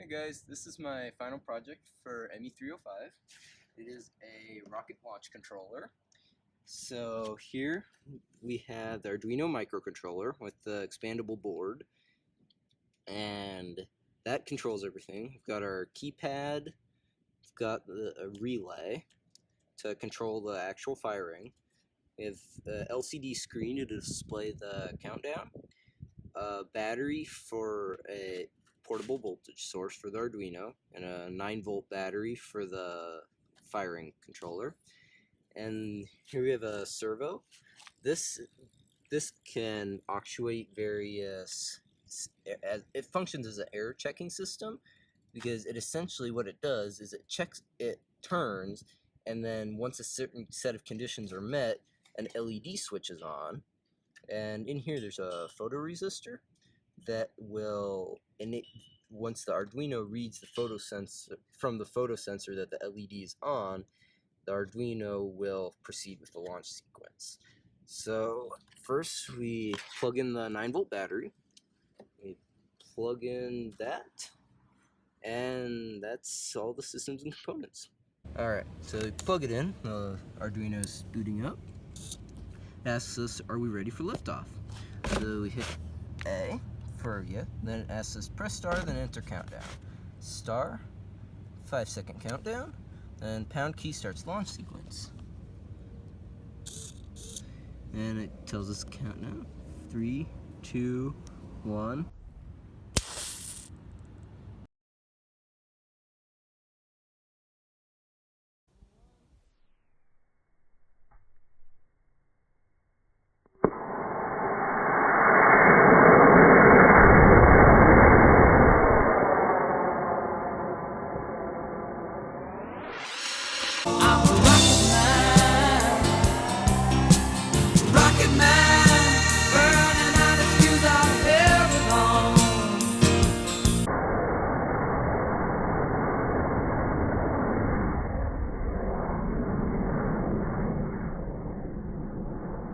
Hey guys, this is my final project for ME305. It is a rocket launch controller. So here we have the Arduino microcontroller with the expandable board, and that controls everything. We've got our keypad, we've got a relay to control the actual firing. We have the LCD screen to display the countdown, a battery for a portable voltage source for the Arduino, and a 9-volt battery for the firing controller. And here we have a servo. This can actuate various. It functions as an error checking system, because it essentially what it does is it turns, and then once a certain set of conditions are met, an LED switches on. And in here there's a photoresistor that will, once the Arduino reads the photosensor from the photosensor that the LED is on, the Arduino will proceed with the launch sequence. So first we plug in the 9-volt battery. We plug in that, and that's all the systems and components. Alright, so we plug it in, the Arduino is booting up. It asks us, are we ready for liftoff? So we hit A for then it asks us press star, then enter countdown. Star, 5-second countdown, then pound key starts launch sequence. And it tells us countdown, 3, 2, 1.